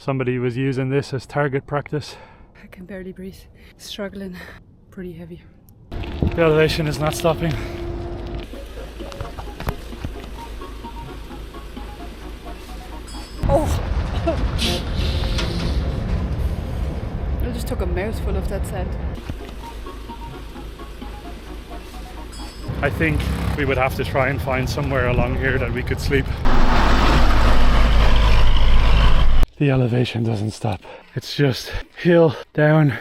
Somebody was using this as target practice. I can barely breathe. Struggling. Pretty heavy. The elevation is not stopping. Oh! I just took a mouthful of that sand. I think we would have to try and find somewhere along here that we could sleep. The elevation doesn't stop. It's just hill, down,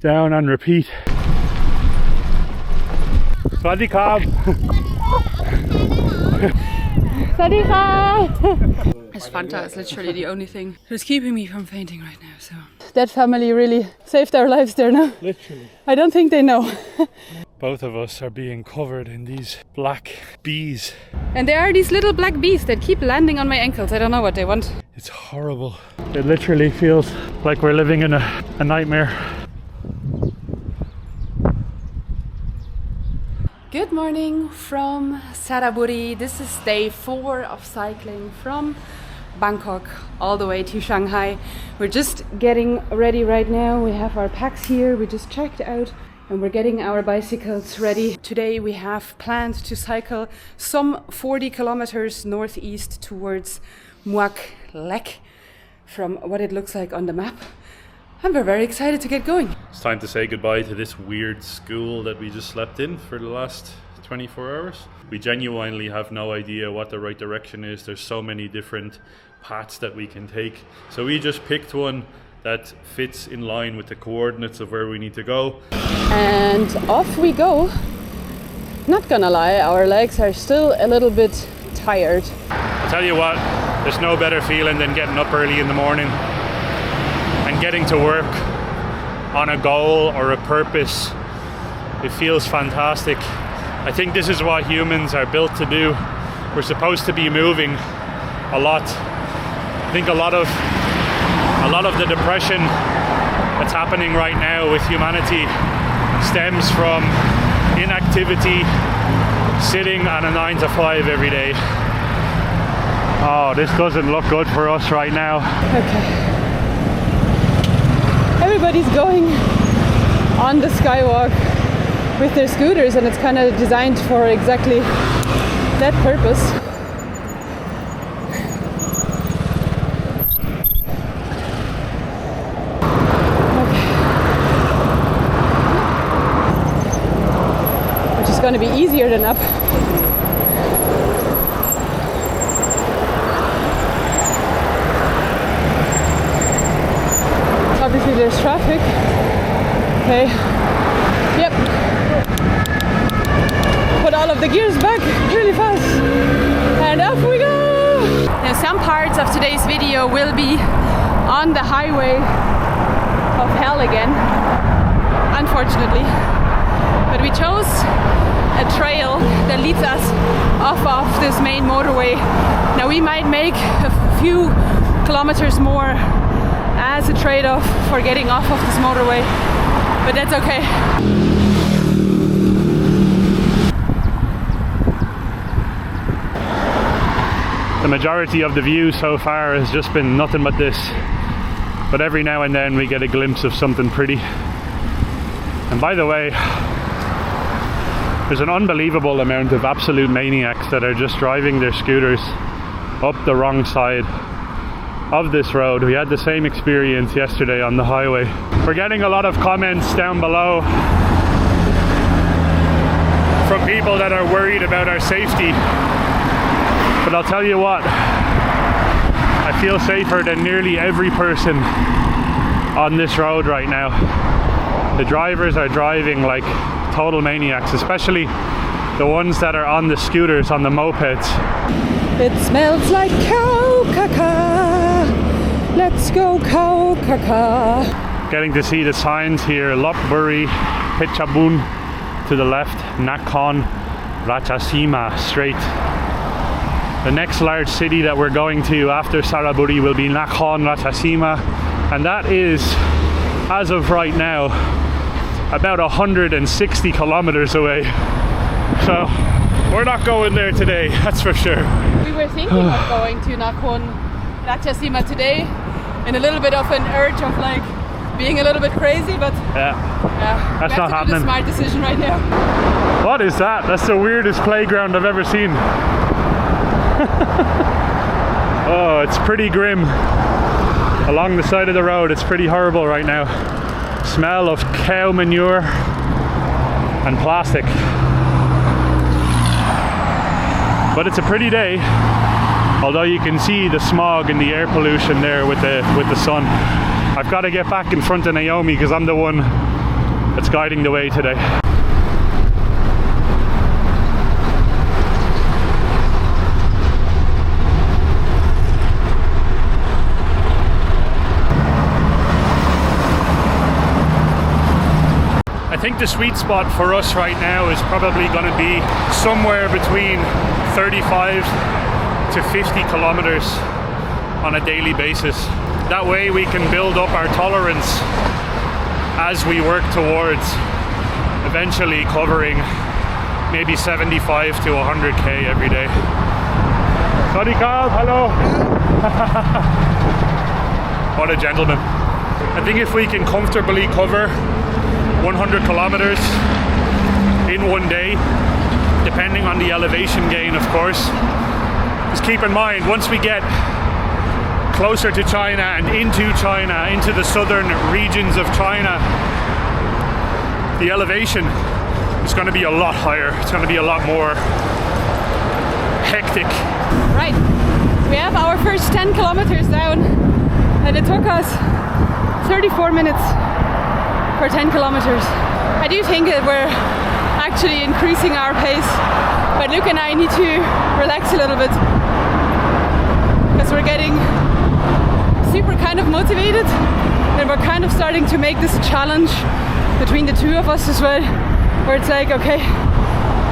and repeat. Swadee Krab! Swadee Krab! This Fanta is literally the only thing that's keeping me from fainting right now, so. That family really saved our lives there now. Literally. I don't think they know. Both of us are being covered in these black bees. And there are these little black bees that keep landing on my ankles. I don't know what they want. It's horrible. It literally feels like we're living in a nightmare. Good morning from Saraburi. This is day 4 of cycling from Bangkok all the way to Shanghai. We're just getting ready right now. We have our packs here. We just checked out and we're getting our bicycles ready. Today we have planned to cycle some 40 kilometers northeast towards Muak Lek from what it looks like on the map. And we're very excited to get going. It's time to say goodbye to this weird school that we just slept in for the last 24 hours. We genuinely have no idea what the right direction is. There's so many different paths that we can take. So we just picked one that fits in line with the coordinates of where we need to go. And off we go. Not gonna lie, our legs are still a little bit tired. I'll tell you what, there's no better feeling than getting up early in the morning and getting to work on a goal or a purpose. It feels fantastic. I think this is what humans are built to do. We're supposed to be moving a lot. I think a lot of the depression that's happening right now with humanity stems from inactivity, sitting on a 9 to 5 every day. Oh, this doesn't look good for us right now. Okay. Everybody's going on the skywalk with their scooters and it's kind of designed for exactly that purpose. Okay. Which is going to be easier than up. Obviously there's traffic. Okay. Yep. Put all of the gears back really fast. And off we go! Now some parts of today's video will be on the highway of hell again. Unfortunately. But we chose a trail that leads us off of this main motorway. Now we might make a few kilometers more as a trade-off for getting off of this motorway, but that's okay. The majority of the view so far has just been nothing but this, but every now and then we get a glimpse of something pretty. And by the way, there's an unbelievable amount of absolute maniacs that are just driving their scooters up the wrong side of this road. We had the same experience yesterday on the highway. We're getting a lot of comments down below from people that are worried about our safety. But I'll tell you what, I feel safer than nearly every person on this road right now. The drivers are driving like total maniacs, especially the ones that are on the scooters, on the mopeds. It smells like cow caca. Let's go cow caca. Getting to see the signs here: Lopburi, Phetchabun to the left, Nakhon Ratchasima straight. The next large city that we're going to after Saraburi will be Nakhon Ratchasima, and that is, as of right now, about 160 kilometers away. So we're not going there today, that's for sure. We were thinking of going to Nakhon Rzts Seemann today in a little bit of an urge of like being a little bit crazy, but yeah, that's not happening. Do the smart decision right now. What is that? That's the weirdest playground I've ever seen. Oh, it's pretty grim. Along the side of the road, it's pretty horrible right now. Smell of cow manure and plastic. But it's a pretty day, although you can see the smog and the air pollution there with the sun. I've got to get back in front of Naomi because I'm the one that's guiding the way today. I think the sweet spot for us right now is probably going to be somewhere between 35 to 50 kilometers on a daily basis. That way we can build up our tolerance as we work towards eventually covering maybe 75 to 100k every day. Sari, hello. What a gentleman. I think if we can comfortably cover 100 kilometers in one day, depending on the elevation gain, of course. Just keep in mind, once we get closer to China and into the southern regions of China, the elevation is going to be a lot higher. It's going to be a lot more hectic. Right, we have our first 10 kilometers down, and it took us 34 minutes for 10 kilometers. I do think that we're actually increasing our pace, but Luke and I need to relax a little bit because we're getting super kind of motivated, and we're kind of starting to make this a challenge between the two of us as well, where it's like, okay,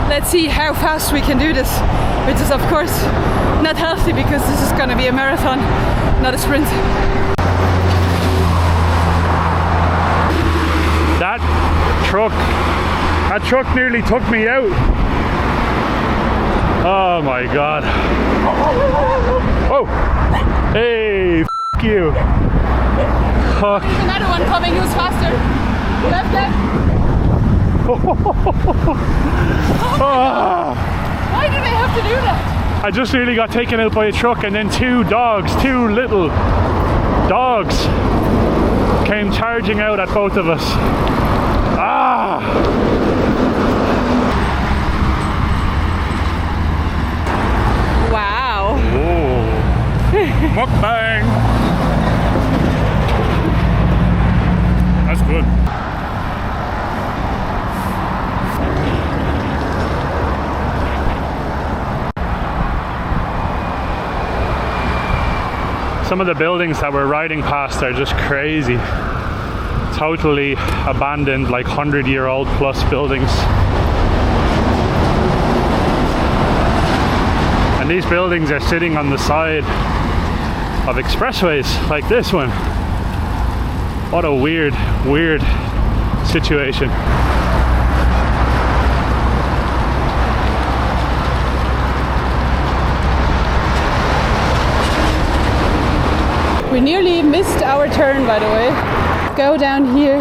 let's see how fast we can do this, which is of course not healthy because this is going to be a marathon, not a sprint. That truck nearly took me out. Oh my god. Oh, hey, f you. Fuck. There's another one coming who's faster. Left. Why do they have to do that? I just nearly got taken out by a truck, and then two little dogs came charging out at both of us. Ah! Wow. Oh. Mukbang. That's good. Some of the buildings that we're riding past are just crazy. Totally abandoned, like 100-year-old plus buildings. And these buildings are sitting on the side of expressways like this one. What a weird situation. We nearly missed our turn, by the way. Go down here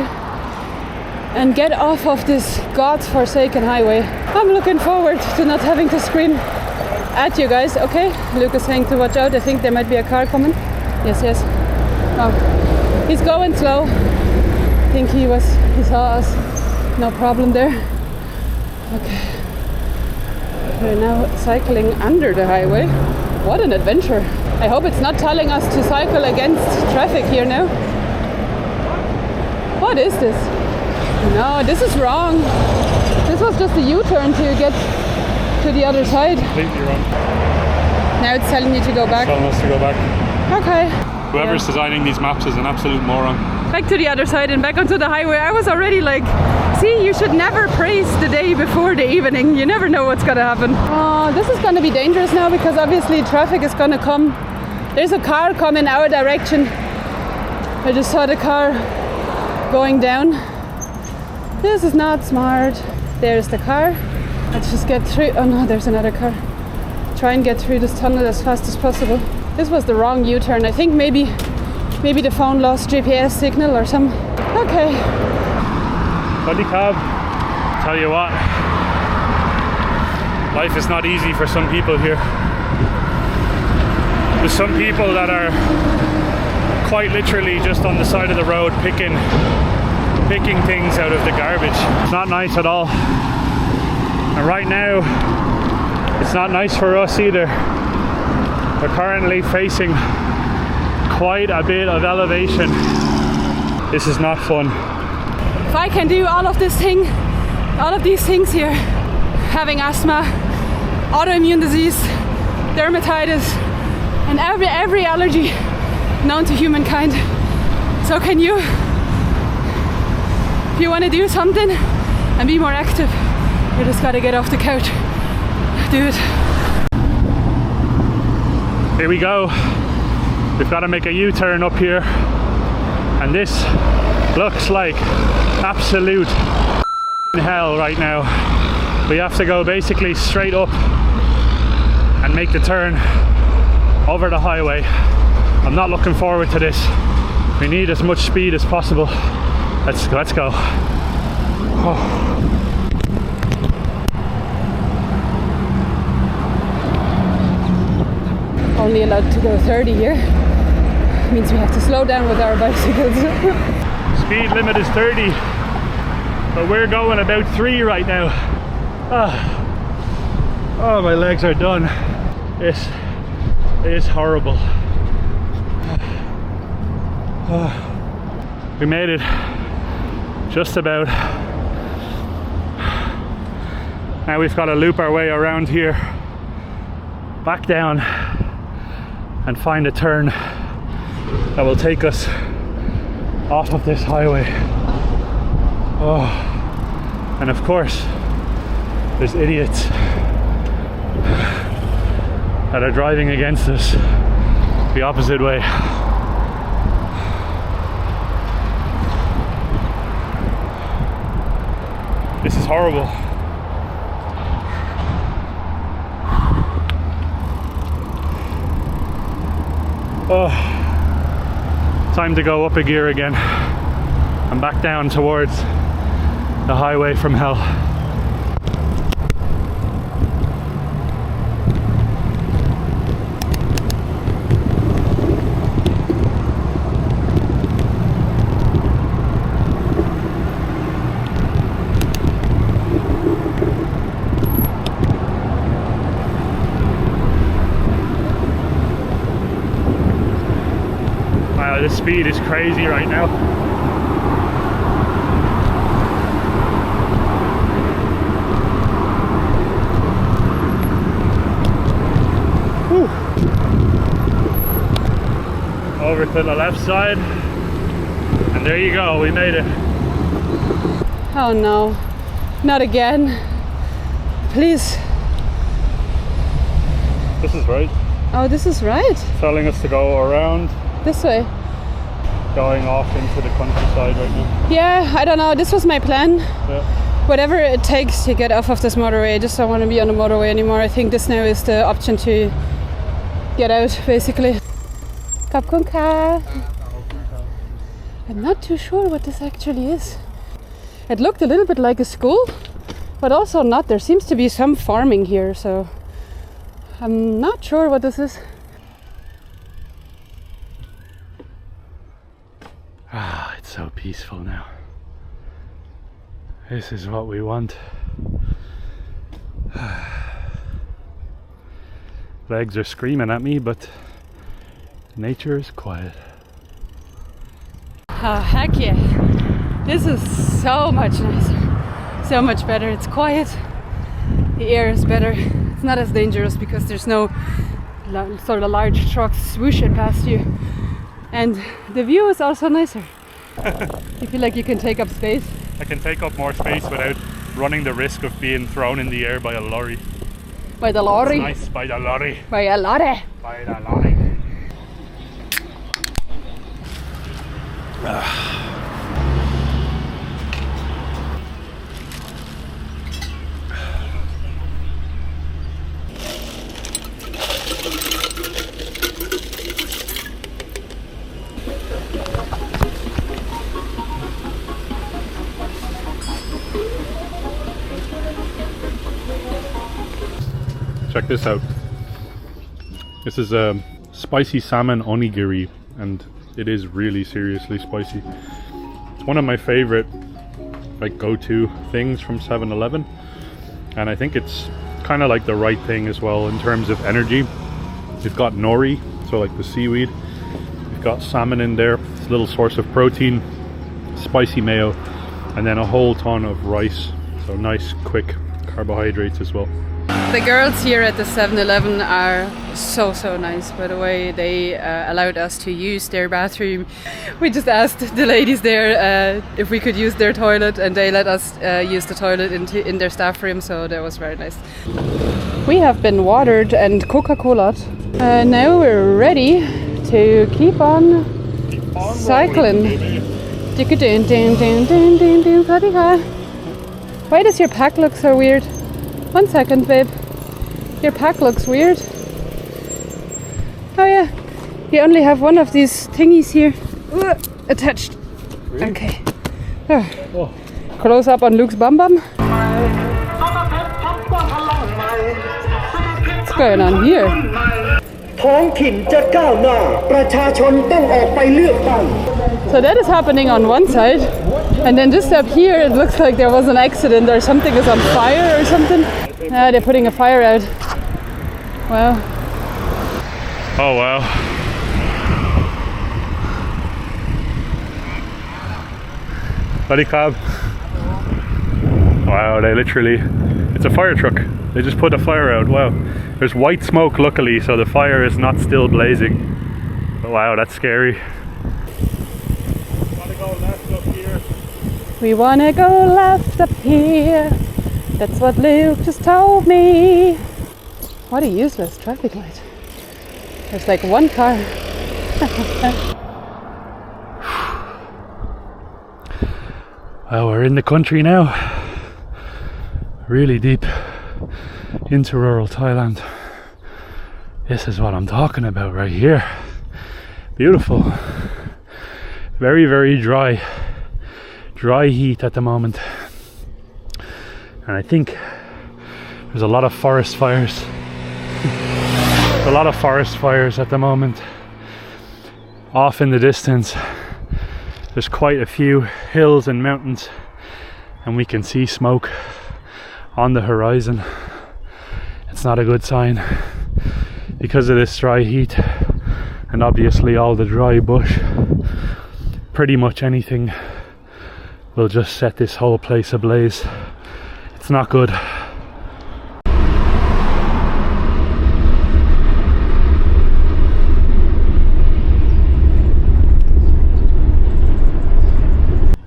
and get off of this god-forsaken highway. I'm looking forward to not having to scream at you guys. Okay, Luke is saying to watch out. I think there might be a car coming. Yes. Oh, he's going slow. I think he saw us. No problem there. Okay. We're now cycling under the highway. What an adventure. I hope it's not telling us to cycle against traffic here now. What is this? No, this is wrong. This was just a U-turn to get to the other side. Completely wrong. Now it's telling you to go back. Telling us to go back. Okay. Whoever's designing these maps is an absolute moron. Back to the other side and back onto the highway. I was already like, see, you should never praise the day before the evening. You never know what's gonna happen. Oh, this is gonna be dangerous now because obviously traffic is gonna come. There's a car coming our direction. I just saw the car going down. This is not smart. There's the car. Let's just get through. Oh no, there's another car. Try and get through this tunnel as fast as possible. This was the wrong U-turn. I think maybe the phone lost GPS signal or some. Okay. Buddy cab. Tell you what, life is not easy for some people here. There's some people that are quite literally just on the side of the road picking things out of the garbage. It's not nice at all. And right now, it's not nice for us either. We're currently facing quite a bit of elevation. This is not fun. If I can do all of these things here, having asthma, autoimmune disease, dermatitis, and every allergy known to humankind, so can you. If you want to do something and be more active, you just gotta get off the couch. Do it. Here we go. We've got to make a U-turn up here, and this looks like absolute hell right now. We have to go basically straight up and make the turn over the highway. I'm not looking forward to this. We need as much speed as possible. Let's go. Oh. Only allowed to go 30 here. Means we have to slow down with our bicycles. Speed limit is 30, but we're going about 3 right now. Oh, my legs are done. This is horrible. We made it. Just about. Now we've got to loop our way around here, back down, and find a turn that will take us off of this highway. Oh, and of course, there's idiots that are driving against us the opposite way. This is horrible. Oh, time to go up a gear again and back down towards the highway from hell. The speed is crazy right now. Whew. Over to the left side, and there you go, we made it. Oh no, not again. Please. This is right. Oh, this is right. Telling us to go around. This way. Going off into the countryside right now. Yeah, I don't know. This was my plan. Yeah. Whatever it takes to get off of this motorway. I just don't want to be on the motorway anymore. I think this now is the option to get out, basically. Kapkunka. I'm not too sure what this actually is. It looked a little bit like a school, but also not. There seems to be some farming here, so I'm not sure what this is. Ah, it's so peaceful now. This is what we want. Legs are screaming at me, but nature is quiet. Oh, heck yeah. This is so much nicer. So much better. It's quiet. The air is better. It's not as dangerous because there's no sort of large trucks swooshing past you. And the view is also nicer. You feel like you can take up space. I can take up more space without running the risk of being thrown in the air by a lorry. By the lorry? It's nice, by the lorry. By a lorry. By the lorry. check this out. This is a spicy salmon onigiri, and it is really seriously spicy. It's one of my favorite like go-to things from 7-Eleven, and I think it's kind of like the right thing as well in terms of energy. You've got nori, so like the seaweed. You've got salmon in there. It's a little source of protein, spicy mayo, and then a whole ton of rice. So nice, quick carbohydrates as well. The girls here at the 7-Eleven are so nice, by the way. They allowed us to use their bathroom. We just asked the ladies there if we could use their toilet, and they let us use the toilet in their staff room, so that was very nice. We have been watered and Coca-Cola'd. Now we're ready to keep on cycling. Why does your pack look so weird? 1 second, babe. Your pack looks weird. Oh yeah, you only have one of these thingies here attached. Really? Okay. Oh. Close up on Luke's bum bum. What's going on here? So that is happening on one side, and then just up here it looks like there was an accident or something is on fire or something. They're putting a fire out. Wow. Oh wow. Buddy cab. Wow, they literally, it's a fire truck. They just put a fire out. Wow. There's white smoke luckily, so the fire is not still blazing. But wow, that's scary. Wanna go left up here? We wanna go left up here. That's what Luke just told me. What a useless traffic light. There's like one car. Well, we're in the country now. Really deep into rural Thailand. This is what I'm talking about right here. Beautiful. Very dry heat at the moment. And I think there's a lot of forest fires. A lot of forest fires at the moment. Off in the distance, there's quite a few hills and mountains, and we can see smoke on the horizon. It's not a good sign because of this dry heat, and obviously all the dry bush. Pretty much anything will just set this whole place ablaze. It's not good.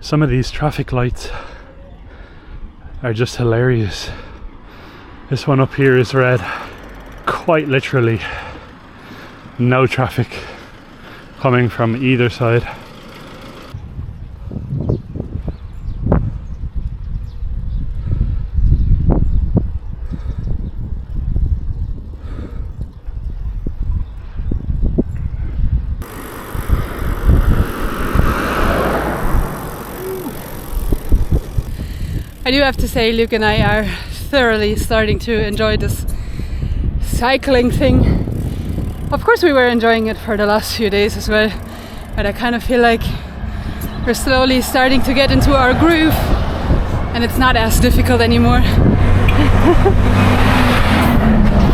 Some of these traffic lights are just hilarious. This one up here is red. Quite literally no traffic coming from either side. I do have to say, Luke and I are thoroughly starting to enjoy this cycling thing. Of course we were enjoying it for the last few days as well, but I kind of feel like we're slowly starting to get into our groove and it's not as difficult anymore.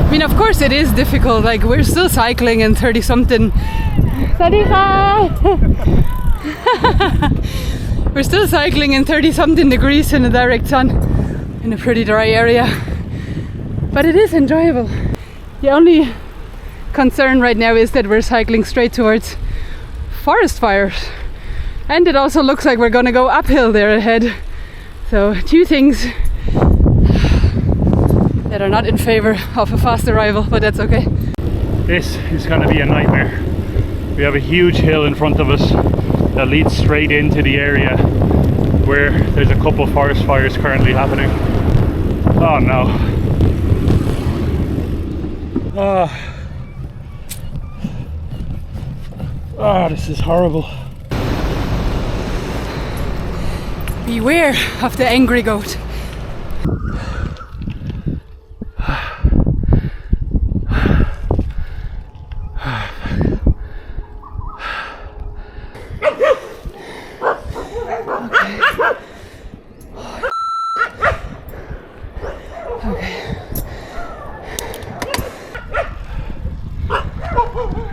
I mean, of course it is difficult, like we're still cycling in 30 something. We're still cycling in 30 something degrees in the direct sun in a pretty dry area, but it is enjoyable. The only concern right now is that we're cycling straight towards forest fires, and it also looks like we're gonna go uphill there ahead. So two things that are not in favor of a fast arrival, but that's okay. This is gonna be a nightmare. We have a huge hill in front of us that leads straight into the area where there's a couple forest fires currently happening. Oh no. Oh, this is horrible. Beware of the angry goat.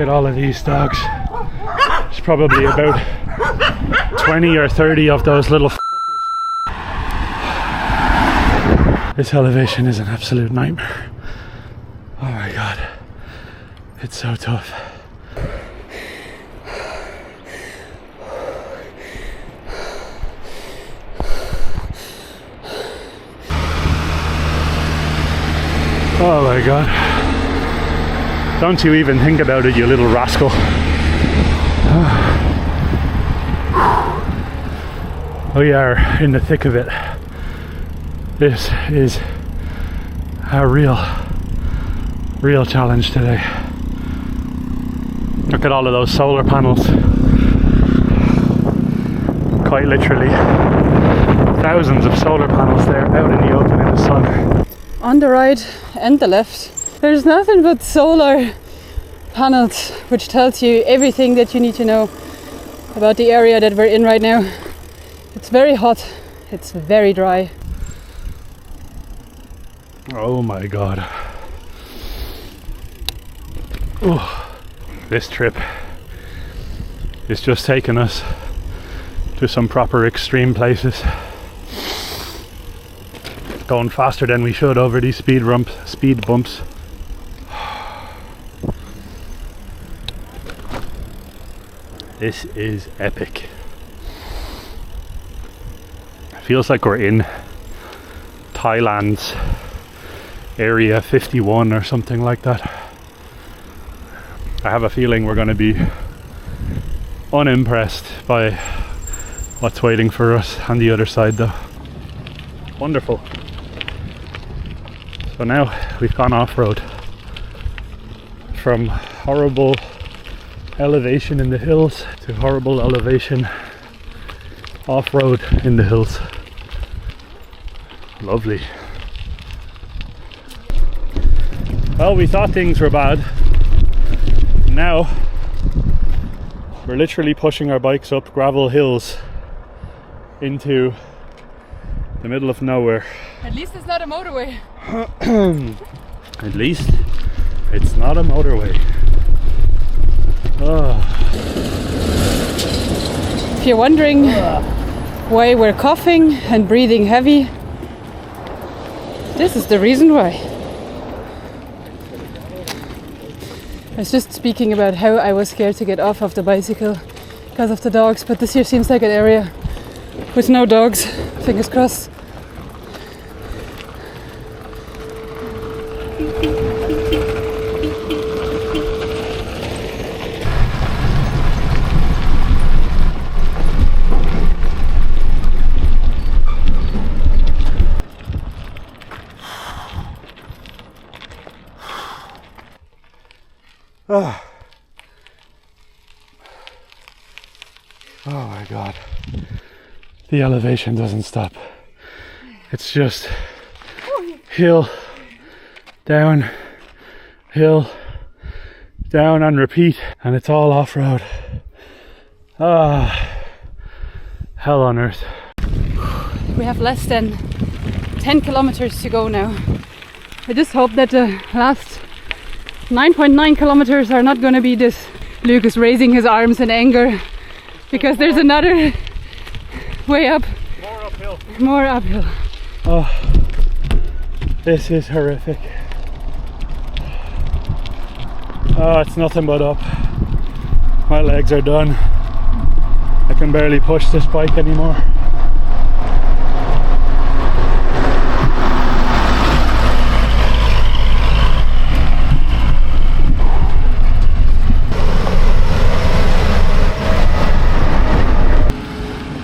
at all of these dogs. There's probably about 20 or 30 of those little This elevation is an absolute nightmare. Oh my god. It's so tough. Oh my god. Don't you even think about it, you little rascal. We are in the thick of it. This is a real challenge today. Look at all of those solar panels. Quite literally. Thousands of solar panels there out in the open in the sun. On the right and the left, there's nothing but solar panels, which tells you everything that you need to know about the area that we're in right now. It's very hot, it's very dry. Oh my god. Oh, this trip is just taking us to some proper extreme places. Going faster than we should over these speed bumps. This is epic. Feels like we're in Thailand's Area 51 or something like that. I have a feeling we're going to be unimpressed by what's waiting for us on the other side though. Wonderful. So now we've gone off-road from horrible elevation in the hills to horrible elevation off-road in the hills. Lovely. Well, we thought things were bad. Now we're literally pushing our bikes up gravel hills into the middle of nowhere. At least it's not a motorway. At least it's not a motorway. Oh. If you're wondering why we're coughing and breathing heavy, this is the reason why. I was just speaking about how I was scared to get off of the bicycle because of the dogs, but this here seems like an area with no dogs. Fingers crossed. Oh. Oh my god. The elevation doesn't stop. It's just hill, down, hill, down and repeat, and it's all off-road. Ah, hell on earth. We have less than 10 kilometers to go now. I just hope that the last 9.9 kilometers are not going to be this. Luke is raising his arms in anger because there's another way up. More uphill. More uphill. Oh, this is horrific. Oh, it's nothing but up. My legs are done. I can barely push this bike anymore.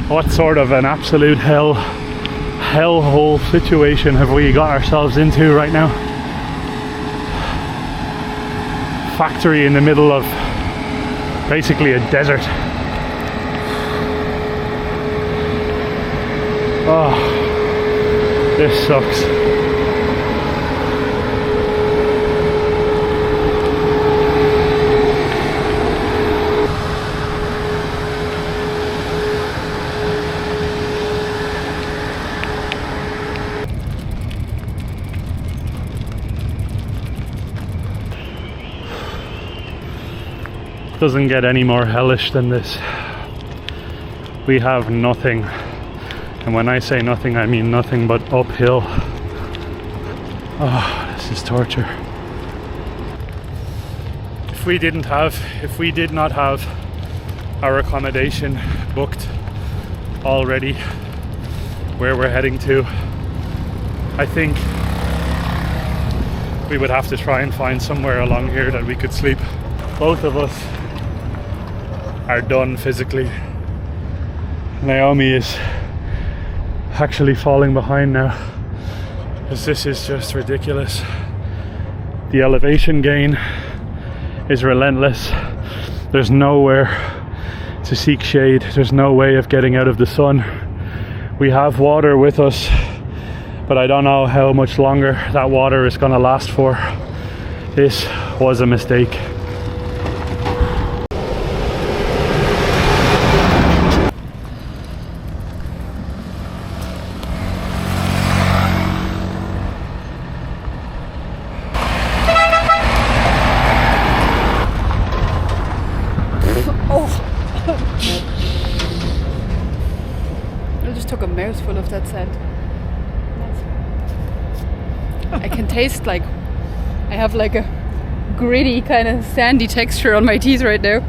What sort of an absolute hellhole situation have we got ourselves into right now? Factory in the middle of basically a desert. Oh, this sucks. Doesn't get any more hellish than this. We have nothing, and when I say nothing, I mean nothing but uphill. Oh, this is torture. If we did not have our accommodation booked already where we're heading to, I think we would have to try and find somewhere along here that we could sleep. Both of us are done physically. Naomi is actually falling behind now, because this is just ridiculous. The elevation gain is relentless. There's nowhere to seek shade. There's no way of getting out of the sun. We have water with us, but I don't know how much longer that water is going to last for. This was a mistake. Full of that sand. I can taste like I have like a gritty kind of sandy texture on my teeth right now.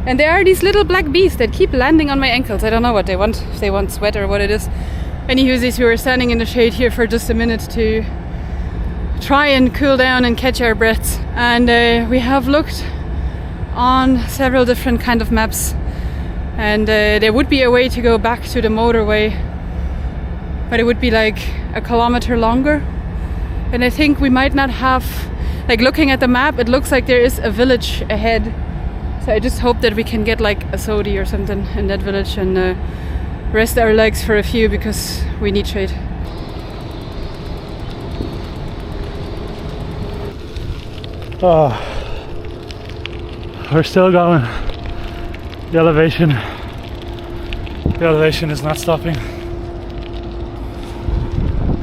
And there are these little black bees that keep landing on my ankles. I don't know what they want, if they want sweat or what it is. Anywho, we were standing in the shade here for just a minute to try and cool down and catch our breaths. And we have looked on several different kind of maps. And there would be a way to go back to the motorway, but it would be like a kilometer longer. And I think we might not have, like looking at the map, it looks like there is a village ahead. So I just hope that we can get like a sodi or something in that village and rest our legs for a few, because we need shade. Oh, we're still going. The elevation is not stopping.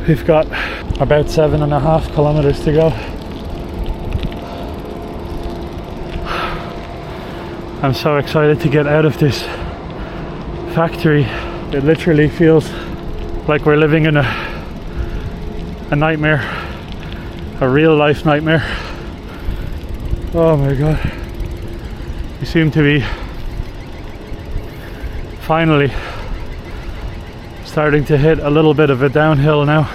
We've got about 7.5 kilometers to go. I'm so excited to get out of this factory. It literally feels like we're living in a nightmare, a real life nightmare. Oh my god. We seem to be finally starting to hit a little bit of a downhill now.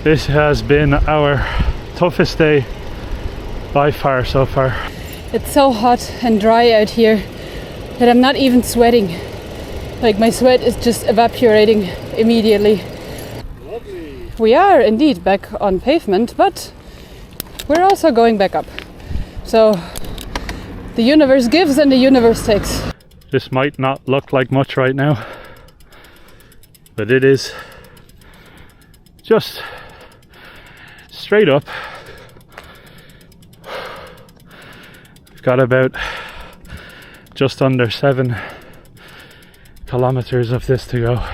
This has been our toughest day by far so far. It's so hot and dry out here that I'm not even sweating. Like my sweat is just evaporating immediately. Lovely. We are indeed back on pavement, but we're also going back up. So the universe gives and the universe takes. This might not look like much right now, but it is just straight up. We've got about just under 7 kilometers of this to go.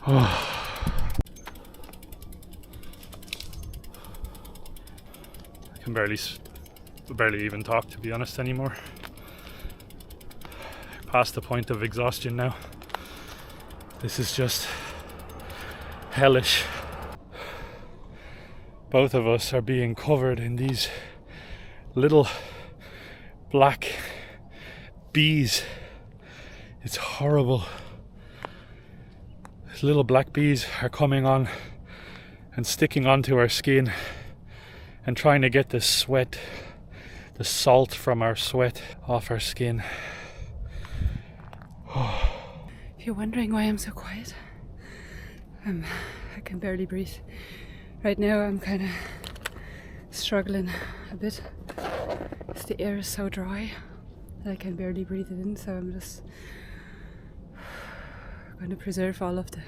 Oh. I can barely even talk, to be honest, anymore. Past the point of exhaustion now. This is just hellish. Both of us are being covered in these little black bees. It's horrible. These little black bees are coming on and sticking onto our skin and trying to get the sweat, the salt from our sweat off our skin. If you're wondering why I'm so quiet, I can barely breathe. Right now I'm kind of struggling a bit because the air is so dry that I can barely breathe it in, so I'm just going to preserve all of the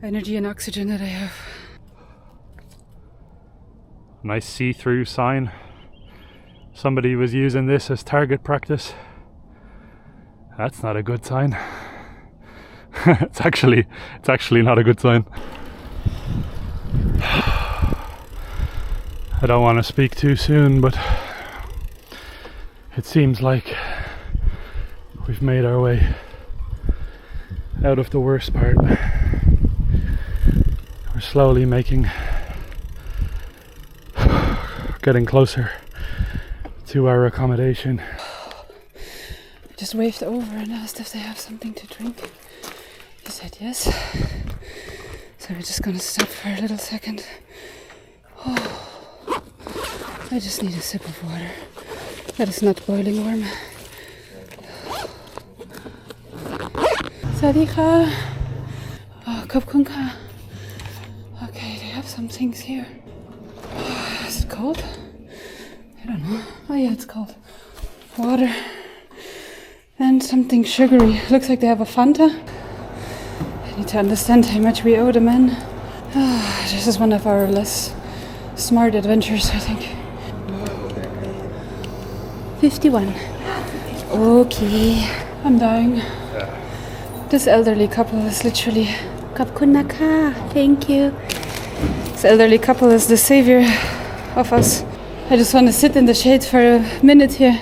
energy and oxygen that I have. Nice see-through sign. Somebody was using this as target practice. That's not a good sign. It's actually not a good sign. I don't want to speak too soon, but it seems like we've made our way out of the worst part. We're slowly getting closer to our accommodation. Just waved over and asked if they have something to drink. He said yes. So we're just gonna stop for a little second. Oh, I just need a sip of water that is not boiling warm. Sadika. Oh, Khop Khun Kha. Okay, they have some things here. Oh, is it cold? I don't know. Oh yeah, it's cold. Water. And something sugary. Looks like they have a Fanta. I need to understand how much we owe the man. Oh, this is one of our less smart adventures, I think. 51. Okay. I'm dying. This elderly couple is literally... Thank you. This elderly couple is the savior of us. I just want to sit in the shade for a minute here.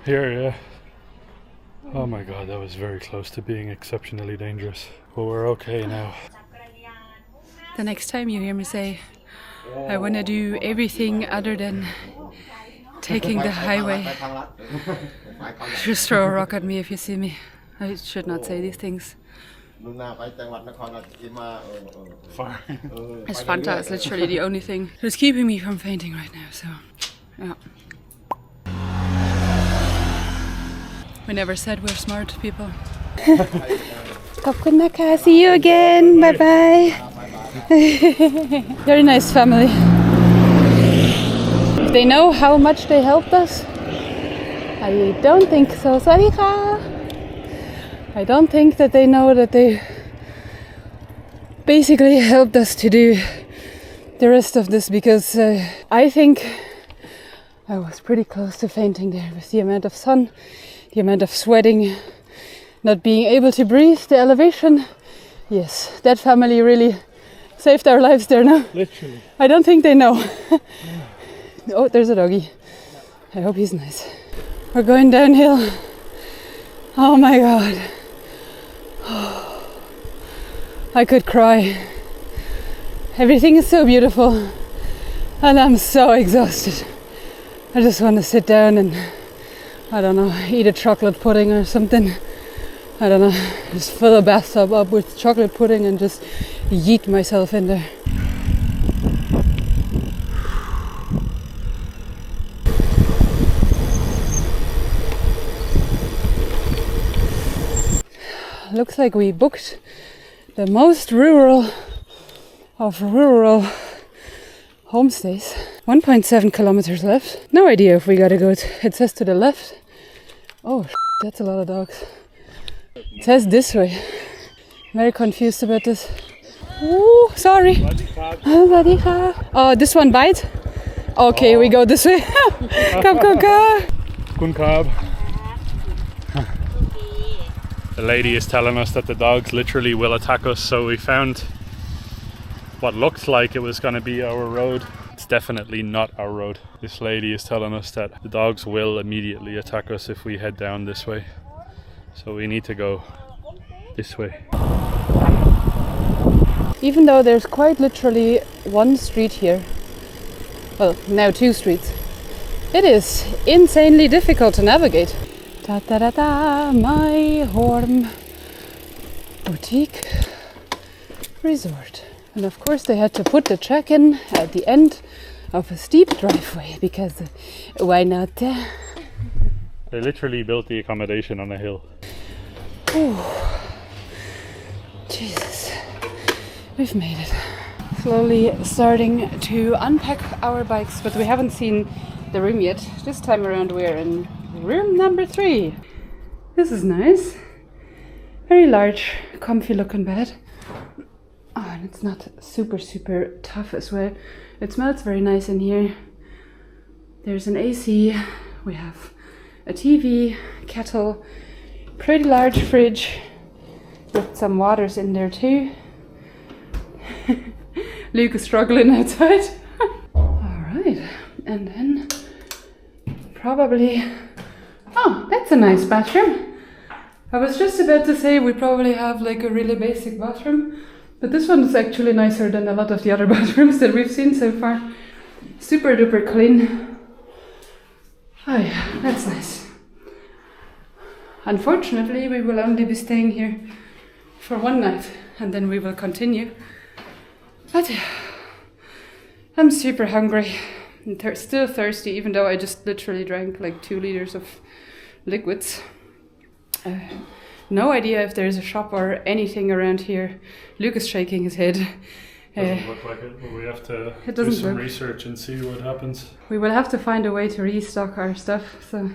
Here, yeah. Oh my god, that was very close to being exceptionally dangerous. But we're okay now. The next time you hear me say, I want to do everything other than taking the highway, just throw a rock at me if you see me. I should not say these things. This Fanta is literally the only thing that's keeping me from fainting right now, so yeah. We never said we're smart people. See you again. Bye bye. Very nice family. They know how much they helped us? I don't think so. Sarika. I don't think that they know that they basically helped us to do the rest of this, because I think I was pretty close to fainting there with the amount of sun, the amount of sweating, not being able to breathe, the elevation. Yes, that family really saved our lives there now. Literally. I don't think they know. Oh, there's a doggy. I hope he's nice. We're going downhill. Oh my god. I could cry. Everything is so beautiful. And I'm so exhausted. I just want to sit down and, I don't know, eat a chocolate pudding or something. I don't know, just fill a bathtub up with chocolate pudding and just yeet myself in there. Looks like we booked the most rural of rural homestays. 1.7 kilometers left. No idea if we gotta go. It says to the left. Oh, that's a lot of dogs. It says this way. Very confused about this. Ooh, sorry. Oh, this one bite? Okay, we go this way. Come. Kun Kab. The lady is telling us that the dogs literally will attack us, so we found what looked like it was going to be our road. It's definitely not our road. This lady is telling us that the dogs will immediately attack us if we head down this way. So we need to go this way. Even though there's quite literally one street here, well, now two streets, it is insanely difficult to navigate. My home boutique resort. And of course they had to put the check-in at the end of a steep driveway, because why not? They literally built the accommodation on a hill. Ooh. Jesus, we've made it. Slowly starting to unpack our bikes, but we haven't seen the room yet. This time around we're in room number 3. This is nice. Very large, comfy looking bed. Oh, and it's not super tough as well. It smells very nice in here. There's an AC. We have a TV, kettle, pretty large fridge with some waters in there too. Luke is struggling outside. Alright, and then probably... Oh, that's a nice bathroom. I was just about to say we probably have like a really basic bathroom, but this one is actually nicer than a lot of the other bathrooms that we've seen so far. Super duper clean. Oh yeah, that's nice. Unfortunately, we will only be staying here for one night and then we will continue. But yeah, I'm super hungry and still thirsty, even though I just literally drank like 2 liters of liquids. No idea if there's a shop or anything around here. Luke is shaking his head. Doesn't look like it, but we have to do some research and see what happens. We will have to find a way to restock our stuff, so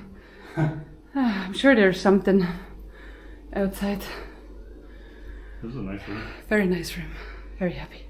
I'm sure there's something outside. This is a nice room. Very nice room. Very happy.